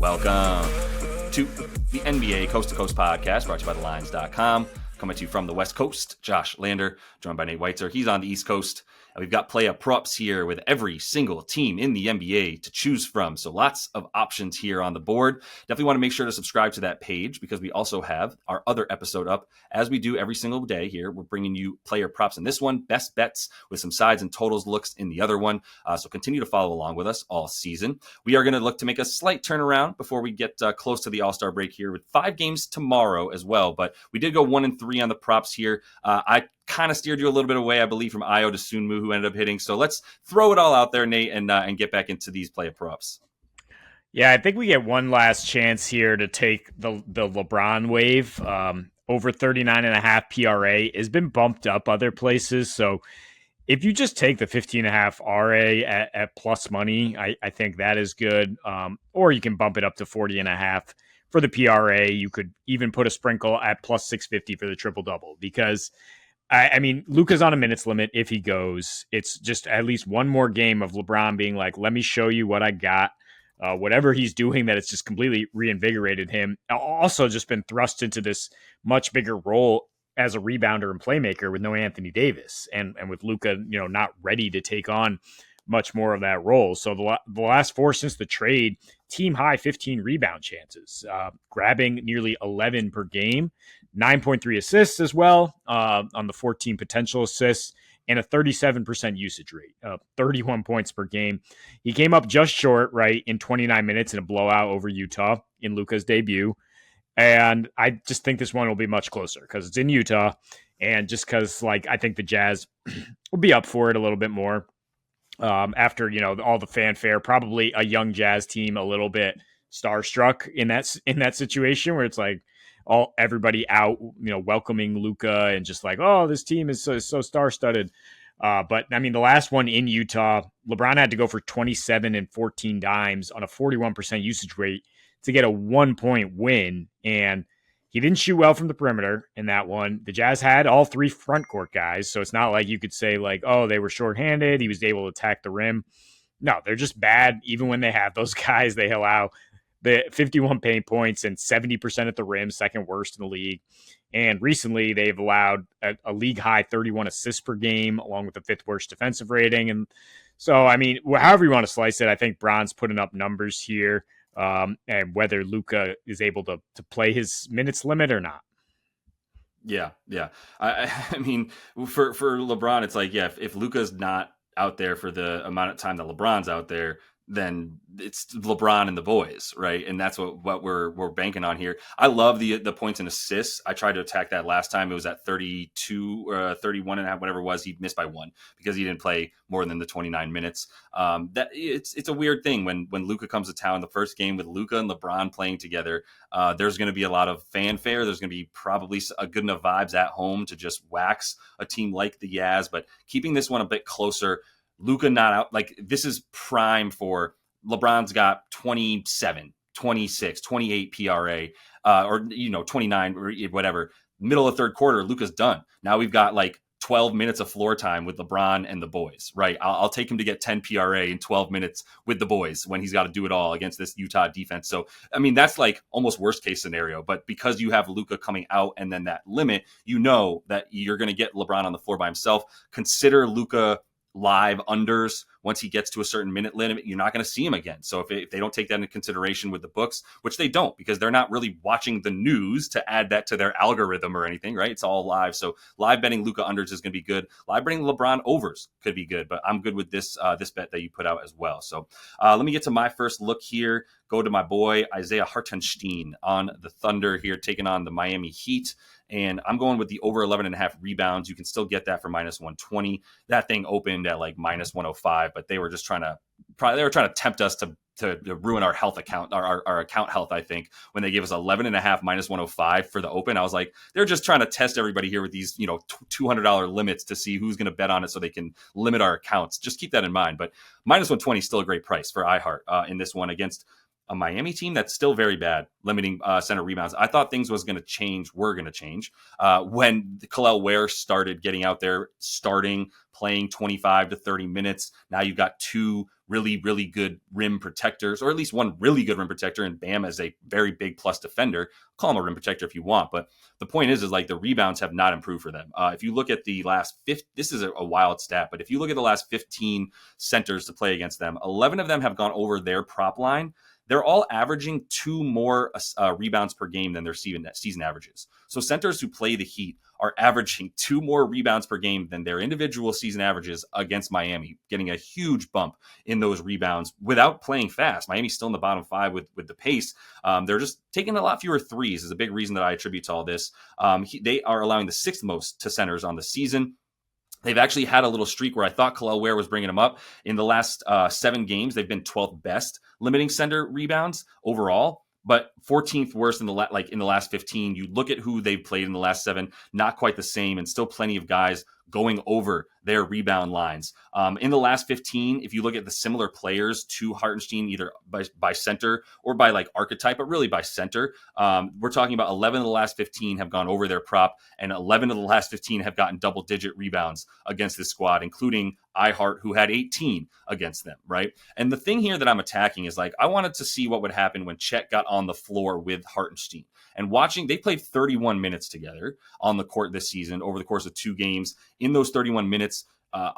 Welcome to the NBA Coast to Coast podcast brought to you by thelines.com. Coming to you from the West Coast, Josh Lander, joined by Nate Weitzer. He's on the East Coast. And we've got play-up props here with every single team in the NBA to choose from. So lots of options here on the board. Definitely want to make sure to subscribe to that page because we also have our other episode up as we do every single day here. We're bringing you player props in this one, best bets with some sides and totals looks in the other one. So continue to follow along with us all season. We are going to look to make a slight turnaround before we get close to the All-Star break here with 5 games tomorrow as well. But we did go 1-3 on the props here. I kind of steered you a little bit away, I believe, from Io to Sunmu, who ended up hitting. So let's throw it all out there, Nate, and get back into these player props. Yeah, I think we get one last chance here to take the LeBron wave. Over 39.5 PRA has been bumped up other places. So if you just take the 15.5 RA at plus money, I think that is good. Or you can bump it up to 40.5 for the PRA. You could even put a sprinkle at plus 650 for the triple-double because I mean, Luka's on a minutes limit if he goes. It's just at least one more game of LeBron being like, let me show you what I got. Whatever he's doing, that it's just completely reinvigorated him. Also just been thrust into this much bigger role as a rebounder and playmaker with no Anthony Davis and with Luka, not ready to take on much more of that role. So the last 4 since the trade, team high 15 rebound chances, grabbing nearly 11 per game. 9.3 assists as well on the 14 potential assists and a 37% usage rate, 31 points per game. He came up just short, right, in 29 minutes in a blowout over Utah in Luka's debut. And I just think this one will be much closer because it's in Utah. And just because, I think the Jazz will be up for it a little bit more after, all the fanfare. Probably a young Jazz team a little bit starstruck in that situation where it's like, everybody out, welcoming Luka and just like, oh, this team is so star-studded. But I mean, the last one in Utah, LeBron had to go for 27 and 14 dimes on a 41% usage rate to get a 1-point win. And he didn't shoot well from the perimeter in that one. The Jazz had all 3 front court guys. So it's not like you could say oh, they were shorthanded. He was able to attack the rim. No, they're just bad. Even when they have those guys, they allow the 51 paint points and 70% at the rim, second worst in the league. And recently they've allowed a league high 31 assists per game, along with the 5th worst defensive rating. And so, I mean, however you want to slice it, I think Bron's putting up numbers here, and whether Luka is able to play his minutes limit or not. Yeah. I mean, for LeBron, it's like, if Luka's not out there for the amount of time that LeBron's out there, then it's LeBron and the boys, right? And that's what we're banking on here. I love the points and assists. I tried to attack that last time. It was at 32 or 31 and a half, whatever it was. He missed by 1 because he didn't play more than the 29 minutes. That it's a weird thing when Luka comes to town. The first game with Luka and LeBron playing together, there's going to be a lot of fanfare. There's going to be probably a good enough vibes at home to just wax a team like the Jazz. But keeping this one a bit closer, Luka not out, this is prime for LeBron's got 27, 26, 28 PRA, or 29 or whatever. Middle of third quarter, Luka's done. Now we've got 12 minutes of floor time with LeBron and the boys, right? I'll take him to get 10 PRA in 12 minutes with the boys when he's got to do it all against this Utah defense. So, I mean, that's almost worst case scenario. But because you have Luka coming out and then that limit, that you're going to get LeBron on the floor by himself. Consider Luka live unders. Once he gets to a certain minute limit, you're not going to see him again. So if they don't take that into consideration with the books, which they don't, because they're not really watching the news to add that to their algorithm or anything, right? It's all live. So live betting Luka unders is going to be good. Live betting LeBron overs could be good, but I'm good with this bet that you put out as well. So let me get to my first look here. Go to my boy Isaiah Hartenstein on the Thunder here, taking on the Miami Heat. And I'm going with the over 11.5 rebounds. You can still get that for minus 120. That thing opened at minus 105, but they were just trying to tempt us to ruin our health account, our account health, I think, when they gave us 11.5 minus 105 for the open. I was like, they're just trying to test everybody here with these, $200 limits to see who's going to bet on it so they can limit our accounts. Just keep that in mind. But minus 120 is still a great price for iHeart in this one against a Miami team that's still very bad. limiting center rebounds. I thought things were going to change when Kel'el Ware started getting out there, playing 25 to 30 minutes. Now you've got two really, really good rim protectors, or at least one really good rim protector, and Bam as a very big plus defender. Call him a rim protector if you want, but the point is like the rebounds have not improved for them. If you look at the last this is a wild stat, but if you look at the last 15 centers to play against them, 11 of them have gone over their prop line. They're all averaging two more rebounds per game than their season averages. So centers who play the Heat are averaging two more rebounds per game than their individual season averages against Miami, getting a huge bump in those rebounds without playing fast. Miami's still in the bottom five with the pace. They're just taking a lot fewer threes is a big reason that I attribute to all this. They are allowing the sixth most to centers on the season. They've actually had a little streak where I thought Kel'el Ware was bringing them up. In the last 7 games, they've been 12th best limiting center rebounds overall, but 14th worst in the last 15. You look at who they've played in the last 7, not quite the same, and still plenty of guys going over their rebound lines. In the last 15, if you look at the similar players to Hartenstein, either by center or by like archetype, but really by center, we're talking about 11 of the last 15 have gone over their prop, and 11 of the last 15 have gotten double-digit rebounds against this squad, including iHeart, who had 18 against them, right? And the thing here that I'm attacking is like, I wanted to see what would happen when Chet got on the floor with Hartenstein. And watching, they played 31 minutes together on the court this season over the course of 2 games. In those 31 minutes,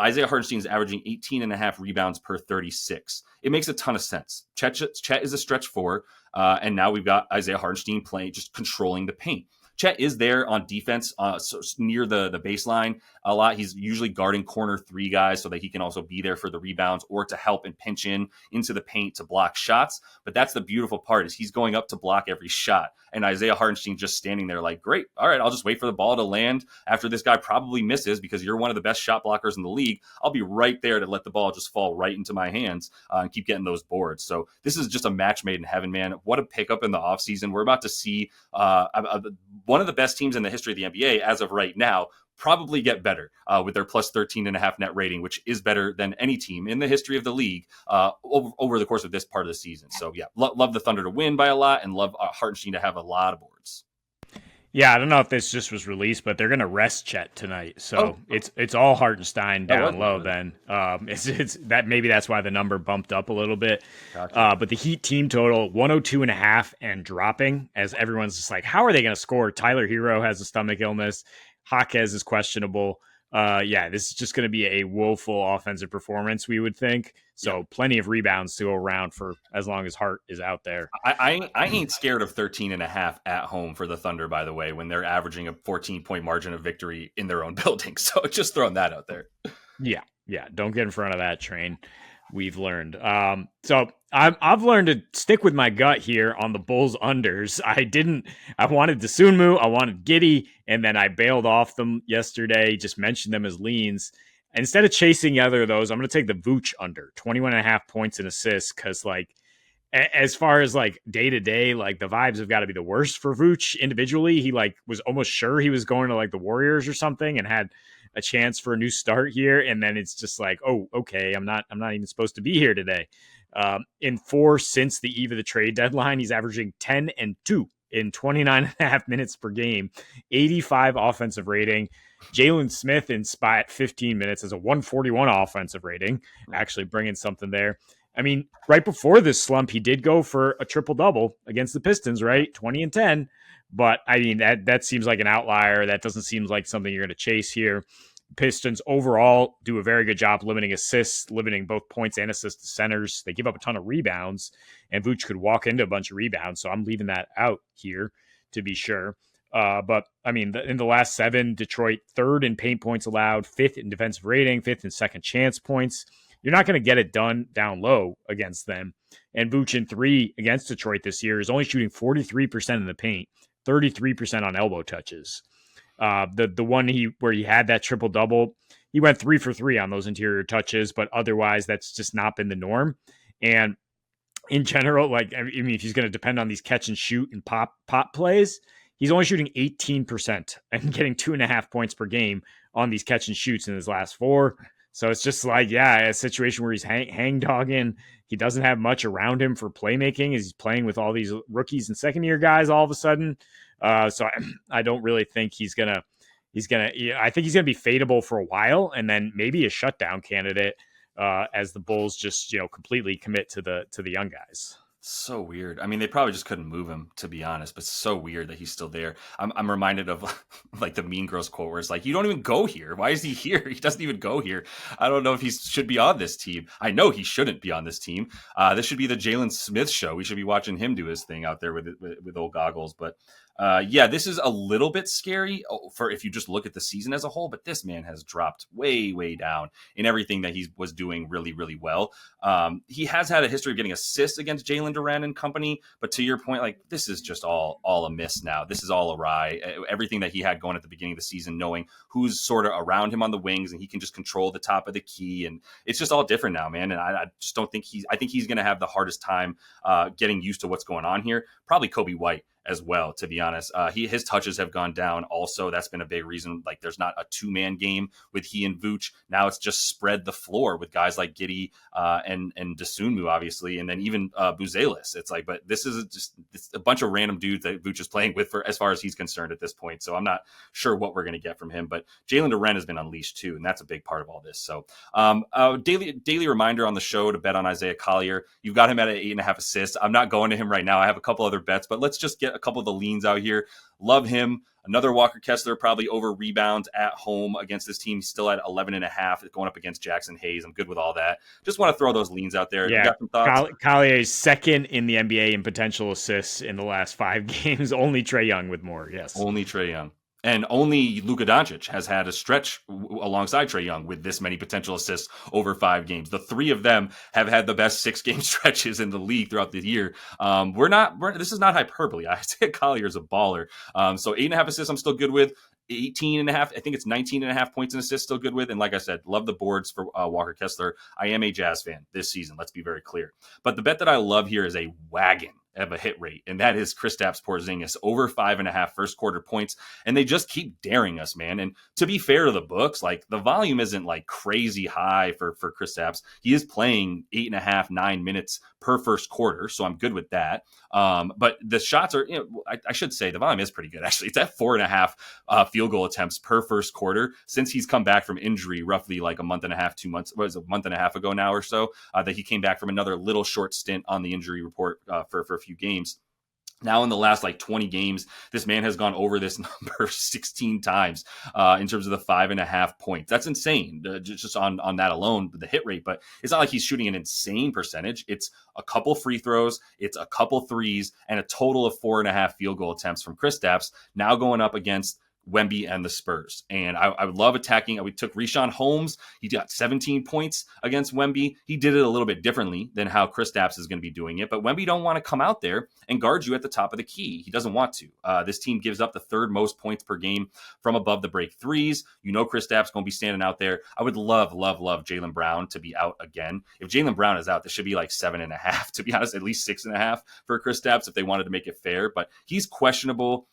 Isaiah Hartenstein is averaging 18 and a half rebounds per 36. It makes a ton of sense. Chet is a stretch 4, and now we've got Isaiah Hartenstein playing, just controlling the paint. Chet is there on defense so near the baseline a lot. He's usually guarding corner 3 guys so that he can also be there for the rebounds or to help and pinch into the paint to block shots. But that's the beautiful part is he's going up to block every shot. And Isaiah Hartenstein just standing there like, great, all right, I'll just wait for the ball to land after this guy probably misses because you're one of the best shot blockers in the league. I'll be right there to let the ball just fall right into my hands and keep getting those boards. So this is just a match made in heaven, man. What a pickup in the offseason. We're about to see one of the best teams in the history of the NBA as of right now probably get better with their plus 13.5 net rating, which is better than any team in the history of the league over the course of this part of the season. So yeah, love the Thunder to win by a lot and love Hartenstein to have a lot of boards. Yeah, I don't know if this just was released, but they're going to rest Chet tonight, so it's all Hartenstein down low. Then it's that maybe that's why the number bumped up a little bit. Gotcha. But the Heat team total 102.5 and dropping, as everyone's just like, how are they going to score? Tyler Hero has a stomach illness. Jaquez is questionable. This is just going to be a woeful offensive performance, we would think. So plenty of rebounds to go around for as long as Hart is out there. I ain't scared of 13.5 at home for the Thunder, by the way, when they're averaging a 14-point margin of victory in their own building. So just throwing that out there. Yeah. Don't get in front of that train. We've learned. So I've learned to stick with my gut here on the Bulls unders. I wanted Dosunmu, I wanted Giddey, and then I bailed off them yesterday, just mentioned them as leans. Instead of chasing either of those, I'm going to take the Vooch under 21.5 points and assists. Cause like, as far as like day to day, like the vibes have got to be the worst for Vooch individually. He like was almost sure he was going to like the Warriors or something and had a chance for a new start here. And then it's just like, oh, okay, I'm not even supposed to be here today. In 4 since the eve of the trade deadline, he's averaging 10 and 2 in 29.5 minutes per game, 85 offensive rating. Jalen Smith in spot 15 minutes has a 141 offensive rating, actually bringing something there. I mean, right before this slump, he did go for a triple-double against the Pistons, right? 20 and 10. But, I mean, that seems like an outlier. That doesn't seem like something you're going to chase here. Pistons overall do a very good job limiting assists, limiting both points and assists to centers. They give up a ton of rebounds, and Vooch could walk into a bunch of rebounds, so I'm leaving that out here to be sure. But, I mean, in the last 7, Detroit 3rd in paint points allowed, 5th in defensive rating, 5th in second chance points. You're not going to get it done down low against them. And Vooch in 3 against Detroit this year is only shooting 43% in the paint, 33% on elbow touches. The one where he had that triple double, he went 3 for 3 on those interior touches, but otherwise that's just not been the norm. And in general, like, I mean, if he's going to depend on these catch and shoot and pop plays, he's only shooting 18% and getting 2.5 points per game on these catch and shoots in his last 4. So it's just like, yeah, a situation where he's hang dogging. He doesn't have much around him for playmaking. He's playing with all these rookies and second year guys all of a sudden. So I don't really think he's gonna. I think he's gonna be fadeable for a while, and then maybe a shutdown candidate as the Bulls just completely commit to the young guys. So weird. I mean, they probably just couldn't move him, to be honest. But it's so weird that he's still there. I'm reminded of like the Mean Girls quote, where it's like, "You don't even go here. Why is he here? He doesn't even go here." I don't know if he should be on this team. I know he shouldn't be on this team. This should be the Jalen Smith show. We should be watching him do his thing out there with old goggles. But yeah, this is a little bit scary for if you just look at the season as a whole. But this man has dropped way down in everything that he was doing really well. He has had a history of getting assists against Jalen Duran and company, but to your point, like this is just all a miss now. This is all awry. Everything that he had going at the beginning of the season, knowing who's sort of around him on the wings, and he can just control the top of the key, and it's just all different now, man. And I just don't think I think he's going to have the hardest time getting used to what's going on here. Probably Kobe White as well, to be honest. His touches have gone down also. That's been a big reason. Like there's not a two-man game with he and Vooch. Now it's just spread the floor with guys like Giddey and Desunmu, obviously, and then even Buzelis. It's like, but this is just a bunch of random dudes that Vooch is playing with for as far as he's concerned at this point. So I'm not sure what we're going to get from him, but Jalen Duren has been unleashed too, and that's a big part of all this. So daily reminder on the show to bet on Isaiah Collier. You've got him at 8.5 assists. I'm not going to him right now. I have a couple other bets, but let's just get a couple of the leans out here. Love him. Another Walker Kessler, probably over rebounds at home against this team. He's still at 11.5, going up against Jackson Hayes. I'm good with all that. Just want to throw those leans out there. Yeah, you got some thoughts? Collier's second in the NBA in potential assists in the last 5 games. Only Trae Young with more. Yes, only Trae Young. And only Luka Doncic has had a stretch alongside Trae Young with this many potential assists over 5 games. The 3 of them have had the best 6-game stretches in the league throughout the year. This is not hyperbole. I say Collier is a baller. So 8.5 assists, I'm still good with. 18.5, I think it's 19.5 points and assists, still good with. And like I said, love the boards for Walker Kessler. I am a Jazz fan this season. Let's be very clear. But the bet that I love here is a wagon of a hit rate, and that is Kristaps Porzingis over 5.5 first quarter points, and they just keep daring us, man. And to be fair to the books, like the volume isn't like crazy high for Kristaps. He is playing 8.5, 9 minutes per first quarter, so I'm good with that. But the shots are, I should say the volume is pretty good actually. It's at 4.5 field goal attempts per first quarter since he's come back from injury, roughly like a month and a half, 2 months, what is it, a month and a half ago now or so, that he came back from another little short stint on the injury report for a few games. Now in the last like 20 games, this man has gone over this number 16 times in terms of the 5.5 points. That's insane just on that alone, the hit rate. But it's not like he's shooting an insane percentage. It's a couple free throws, it's a couple threes, and a total of 4.5 field goal attempts from Kristaps, now going up against Wemby and the Spurs. And I would love attacking. We took Richaun Holmes. He got 17 points against Wemby. He did it a little bit differently than how Kristaps is going to be doing it. But Wemby don't want to come out there and guard you at the top of the key. He doesn't want to. This team gives up the 3rd most points per game from above the break threes. Kristaps going to be standing out there. I would love Jaylen Brown to be out again. If Jaylen Brown is out, this should be like 7.5, to be honest, at least 6.5 for Kristaps if they wanted to make it fair. But he's questionable.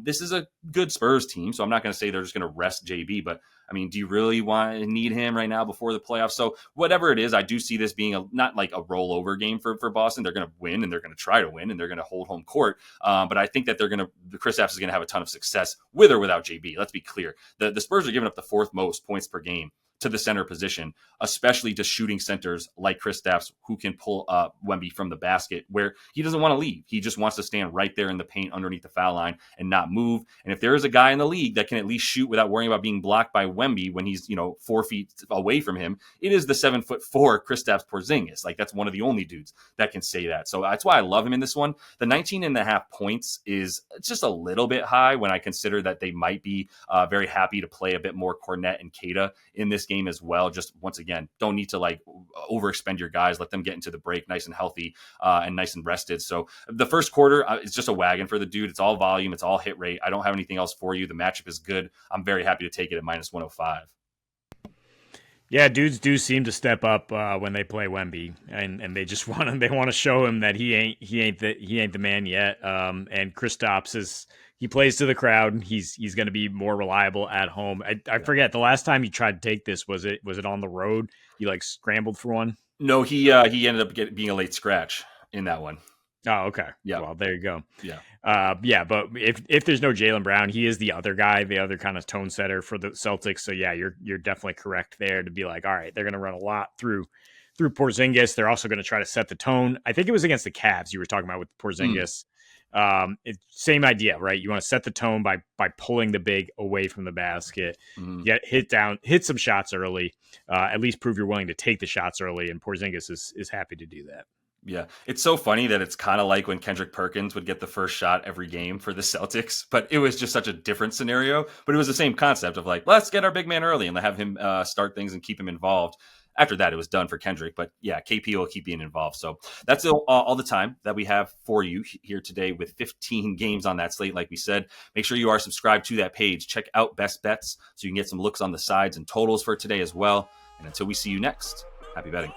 This is a good Spurs team, so I'm not going to say they're just going to rest JB, but I mean, do you really need him right now before the playoffs? So whatever it is, I do see this being not like a rollover game for Boston. They're going to win, and they're going to try to win, and they're going to hold home court. But I think that Kristaps is going to have a ton of success with or without JB. Let's be clear. The Spurs are giving up the 4th most points per game to the center position, especially to shooting centers like Kristaps, who can pull Wemby from the basket where he doesn't want to leave. He just wants to stand right there in the paint underneath the foul line and not move. And if there is a guy in the league that can at least shoot without worrying about being blocked by Wemby when he's 4 feet away from him, it is the 7'4" Kristaps Porzingis. Like that's one of the only dudes that can say that. So that's why I love him in this one. The 19.5 points is just a little bit high when I consider that they might be very happy to play a bit more Cornette and Queta in this game as well. Just once again, don't need to like overexpend your guys. Let them get into the break nice and healthy and nice and rested. So the first quarter is just a wagon for the dude. It's all volume. It's all hit rate. I don't have anything else for you. The matchup is good. I'm very happy to take it at -105. Yeah, dudes do seem to step up when they play Wemby, and they just want to show him that he ain't the man yet. And Kristaps He plays to the crowd. He's going to be more reliable at home. I forget the last time he tried to take this, was it on the road? He like scrambled for one. No, he ended up being a late scratch in that one. Oh, okay. Yeah. Well, there you go. Yeah. Yeah, but if there's no Jaylen Brown, he is the other guy, the other kind of tone setter for the Celtics. So yeah, you're definitely correct there to be like, all right, they're going to run a lot through Porzingis. They're also going to try to set the tone. I think it was against the Cavs you were talking about with Porzingis. Same idea, right? You want to set the tone by pulling the big away from the basket, hit some shots early, at least prove you're willing to take the shots early. And Porzingis is happy to do that. Yeah, it's so funny that it's kind of like when Kendrick Perkins would get the first shot every game for the Celtics, but it was just such a different scenario. But it was the same concept of like, let's get our big man early and have him start things and keep him involved. After that, it was done for Kendrick. But yeah, KP will keep being involved. So that's all the time that we have for you here today with 15 games on that slate. Like we said, make sure you are subscribed to that page. Check out Best Bets so you can get some looks on the sides and totals for today as well. And until we see you next, happy betting.